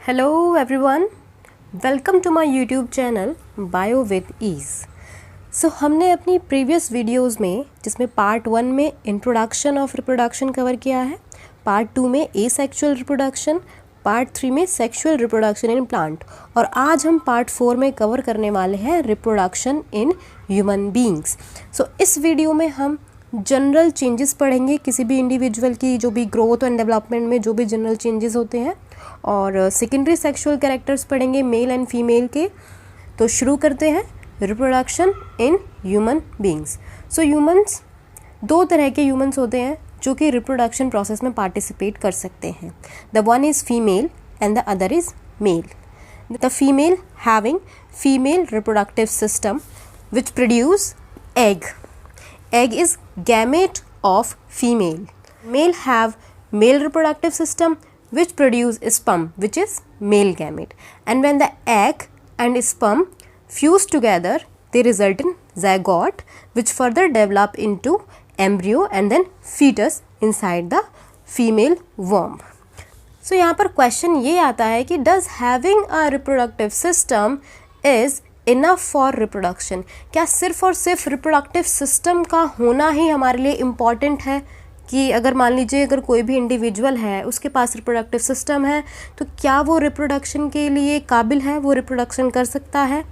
Hello everyone, welcome to my YouTube channel Bio with Ease. So हमने अपनी previous videos में जिसमें part 1 में इंट्रोडक्शन ऑफ रिप्रोडक्शन कवर किया है, पार्ट 2 में एसेक्सुअल रिप्रोडक्शन, पार्ट 3 में सेक्सुअल रिप्रोडक्शन इन प्लांट और आज हम पार्ट 4 में कवर करने वाले हैं रिप्रोडक्शन इन ह्यूमन बीइंग्स. सो इस वीडियो में हम जनरल चेंजेस पढ़ेंगे किसी भी इंडिविजुअल की जो भी ग्रोथ एंड डेवलपमेंट में जो भी जनरल चेंजेस होते हैं और सेकेंडरी सेक्सुअल कैरेक्टर्स पढ़ेंगे मेल एंड फीमेल के. तो शुरू करते हैं reproduction in human beings. So humans, दो तरह के ह्यूमंस होते हैं जो कि रिप्रोडक्शन प्रोसेस में पार्टिसिपेट कर सकते हैं. The one is female and the other is male. The female having female reproductive system which produce egg. Egg is gamete of female. Male have male reproductive system which produce sperm which is male gamete. And when the egg and sperm fuse together, they result in zygote which further develop into embryo and then fetus inside the female womb. So यहाँ पर question ये आता है कि does having a reproductive system is enough for reproduction. क्या सिर्फ और सिर्फ रिप्रोडक्टिव सिस्टम का होना ही हमारे लिए इम्पॉर्टेंट है कि अगर मान लीजिए अगर कोई भी इंडिविजुअल है उसके पास रिप्रोडक्टिव सिस्टम है तो क्या वो रिप्रोडक्शन के लिए काबिल है, वो रिप्रोडक्शन कर सकता है?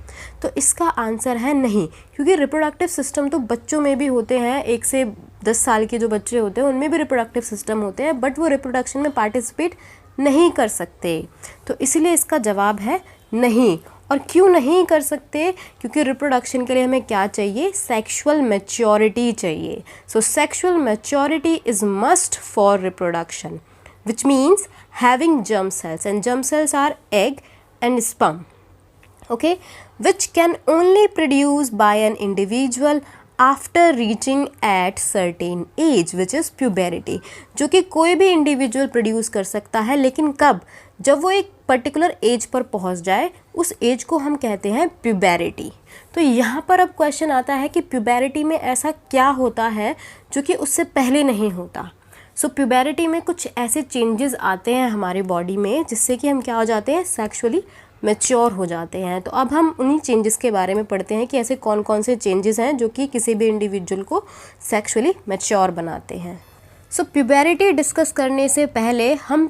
तो इसका आंसर है नहीं, क्योंकि रिप्रोडक्टिव सिस्टम तो बच्चों में भी होते हैं. 1 से 10 साल के जो बच्चे होते हैं उनमें भी रिप्रोडक्टिव सिस्टम होते हैं, बट वो रिप्रोडक्शन में पार्टिसिपेट नहीं कर सकते. तो इसीलिए इसका जवाब है नहीं. और क्यों नहीं कर सकते? क्योंकि रिप्रोडक्शन के लिए हमें क्या चाहिए? सेक्सुअल मैच्योरिटी चाहिए. So sexual maturity is must for reproduction, which means having germ cells, and germ cells are egg and sperm, okay, which can only produce by an individual after reaching at certain age which is puberty. जो कि कोई भी individual produce कर सकता है, लेकिन कब? जब वो एक पर्टिकुलर एज पर पहुंच जाए, उस एज को हम कहते हैं प्यूबेरिटी. तो यहाँ पर अब क्वेश्चन आता है कि प्यूबेरिटी में ऐसा क्या होता है जो कि उससे पहले नहीं होता. सो प्यूबेरिटी में कुछ ऐसे चेंजेस आते हैं हमारी बॉडी में जिससे कि हम क्या हो जाते हैं? सेक्सुअली मैच्योर हो जाते हैं. तो अब हम उन्हीं चेंजेस के बारे में पढ़ते हैं कि ऐसे कौन कौन से चेंजेस हैं जो कि किसी भी इंडिविजुअल को सेक्सुअली मैच्योर बनाते हैं. सो प्यूबेरिटी डिस्कस करने से पहले हम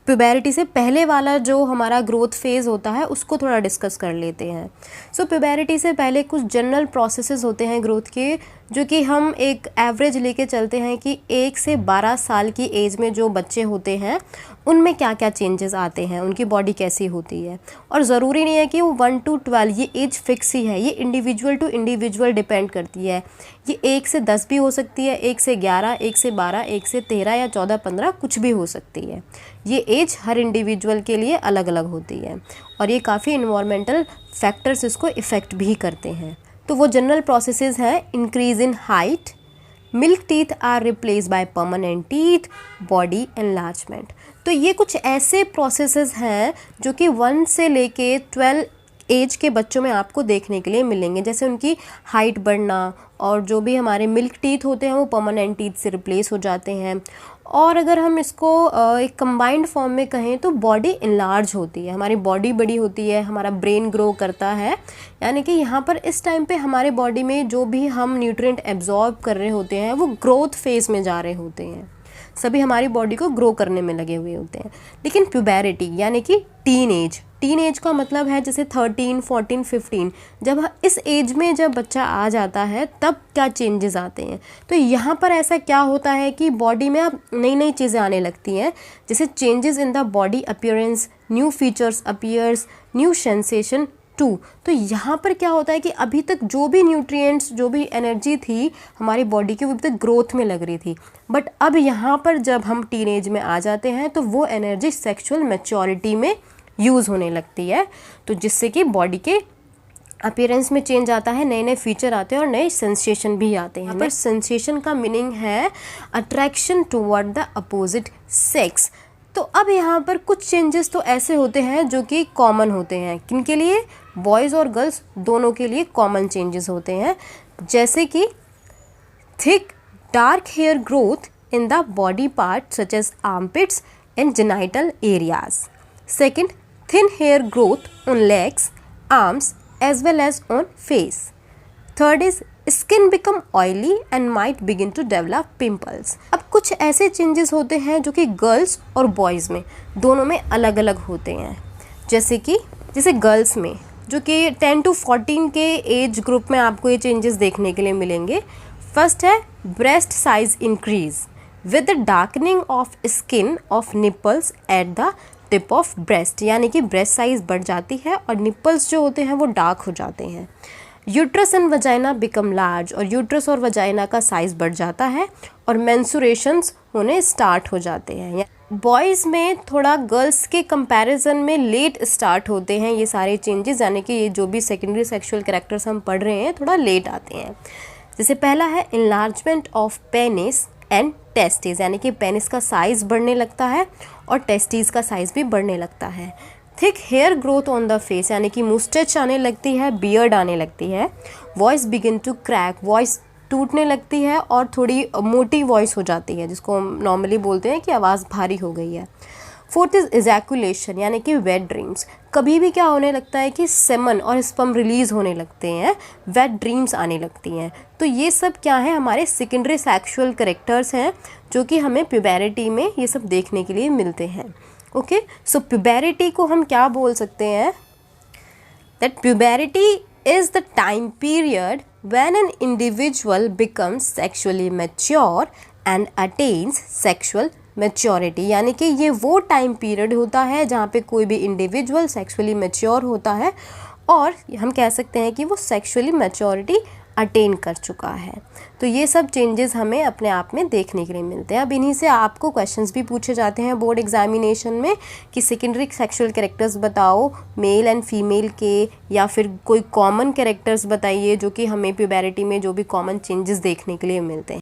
प्यूबेरिटी से पहले वाला जो हमारा ग्रोथ फेज़ होता है उसको थोड़ा डिस्कस कर लेते हैं. सो प्यूबेरिटी से पहले कुछ जनरल प्रोसेसेस होते हैं ग्रोथ के, जो कि हम एक एवरेज लेके चलते हैं कि 1 से 12 साल की एज में जो बच्चे होते हैं उनमें क्या क्या चेंजेस आते हैं, उनकी बॉडी कैसी होती है. और ज़रूरी नहीं है कि वो 1 to 12 ये एज फिक्स ही है, ये इंडिविजुअल टू इंडिविजुअल डिपेंड करती है. ये 1 से 10 भी हो सकती है, 1 से 11, 1 से 12, 1 से 13 या 14, 15 कुछ भी हो सकती है. ये एज हर इंडिविजुअल के लिए अलग अलग होती है और ये काफ़ी इन्वायरमेंटल फैक्टर्स इसको इफ़ेक्ट भी करते हैं. तो वो जनरल प्रोसेसेस हैं: increase in height, milk teeth are replace by permanent teeth, body enlargement. तो ये कुछ ऐसे प्रोसेसेस हैं जो कि 1 से लेके 12 एज के बच्चों में आपको देखने के लिए मिलेंगे. जैसे उनकी हाइट बढ़ना और जो भी हमारे मिल्क टीथ होते हैं वो परमानेंट टीथ से रिप्लेस हो जाते हैं. और अगर हम इसको एक कंबाइंड फॉर्म में कहें तो बॉडी इनलार्ज होती है, हमारी बॉडी बड़ी होती है, हमारा ब्रेन ग्रो करता है. यानी कि यहाँ पर इस टाइम पे हमारे बॉडी में जो भी हम न्यूट्रिएंट एब्जॉर्ब कर रहे होते हैं वो ग्रोथ फेज़ में जा रहे होते हैं, सभी हमारी बॉडी को ग्रो करने में लगे हुए होते हैं. लेकिन प्यूबेरिटी यानी कि टीन एज का मतलब है जैसे 13, 14, 15, जब इस एज में जब बच्चा आ जाता है तब क्या चेंजेस आते हैं. तो यहाँ पर ऐसा क्या होता है कि बॉडी में अब नई नई चीज़ें आने लगती हैं, जैसे changes in the body appearance, new features appears, new sensation too. तो यहाँ पर क्या होता है कि अभी तक जो भी न्यूट्रिएंट्स, जो भी एनर्जी थी हमारी बॉडी की वो अभी तक ग्रोथ में लग रही थी, बट अब यहाँ पर जब हम टीनेज में आ जाते हैं तो वो एनर्जी सेक्सुअल मैच्योरिटी में यूज़ होने लगती है. तो जिससे कि बॉडी के अपीयरेंस में चेंज आता है, नए नए फीचर आते हैं और नए सेंसेशन भी आते हैं. पर सेंसेशन का मीनिंग है attraction toward the opposite sex. तो अब यहाँ पर कुछ चेंजेस तो ऐसे होते हैं जो कि कॉमन होते हैं. किनके लिए? बॉयज़ और गर्ल्स दोनों के लिए कॉमन चेंजेस होते हैं, जैसे कि thick dark hair growth in the body part such as armpits and genital areas. Second, thin hair growth on legs, arms as well as on face. Third is skin become oily and might begin to develop pimples. अब कुछ ऐसे changes होते हैं जो कि girls और boys में दोनों में अलग अलग होते हैं। जैसे गर्ल्स में जो कि 10 to 14 के एज ग्रुप में आपको ये चेंजेस देखने के लिए मिलेंगे। फर्स्ट है breast size increase with the darkening of skin of nipples at the tip of breast, यानी कि ब्रेस्ट साइज बढ़ जाती है और निपल्स जो होते हैं वो डार्क हो जाते हैं। Uterus and vagina become large, और यूट्रस और वजाइना का साइज बढ़ जाता है और मेंस्ट्रुएशंस होने स्टार्ट हो जाते हैं। बॉयज़ में थोड़ा गर्ल्स के कंपैरिजन में लेट स्टार्ट होते हैं ये सारे चेंजेस, यानी कि ये जो भी सेकेंडरी सेक्सुअल कैरेक्टर्स हम पढ़ रहे हैं थोड़ा लेट आते हैं। जैसे पहला है enlargement of penis and testis, यानी कि पेनिस का साइज़ बढ़ने लगता है और टेस्टिस का साइज़ भी बढ़ने लगता है। Thick hair growth on the face, यानी कि मुस्टैच आने लगती है, बियर्ड आने लगती है। Voice begin to crack, voice टूटने लगती है और थोड़ी मोटी वॉइस हो जाती है, जिसको हम नॉर्मली बोलते हैं कि आवाज़ भारी हो गई है। फोर्थ इज इजैकुलेशन, यानी कि वेट ड्रीम्स। कभी भी क्या होने लगता है कि सेमन और स्पर्म रिलीज होने लगते हैं, वेट ड्रीम्स आने लगती हैं। तो ये सब क्या है, हमारे सेकेंडरी सेक्सुअल कैरेक्टर्स हैं जो कि हमें प्यूबेरिटी में ये सब देखने के लिए मिलते हैं। ओके, सो प्यूबेरिटी को हम क्या बोल सकते हैं, that प्यूबेरिटी is the time period when an individual becomes sexually mature and attains sexual maturity, यानी कि ये वो टाइम पीरियड होता है जहाँ पे कोई भी इंडिविजुअल सेक्सुअली मैच्योर होता है और हम कह सकते हैं कि वो सेक्सुअली मैच्योरिटी अटेन कर चुका है। तो ये सब चेंजेस हमें अपने आप में देखने के लिए मिलते हैं। अब इन्हीं से आपको क्वेश्चंस भी पूछे जाते हैं बोर्ड एग्जामिनेशन में कि सेकेंडरी सेक्सुअल कैरेक्टर्स बताओ मेल एंड फीमेल के, या फिर कोई कॉमन कैरेक्टर्स बताइए जो कि हमें प्यूबेरिटी में जो भी कॉमन चेंजेस देखने के लिए मिलते हैं।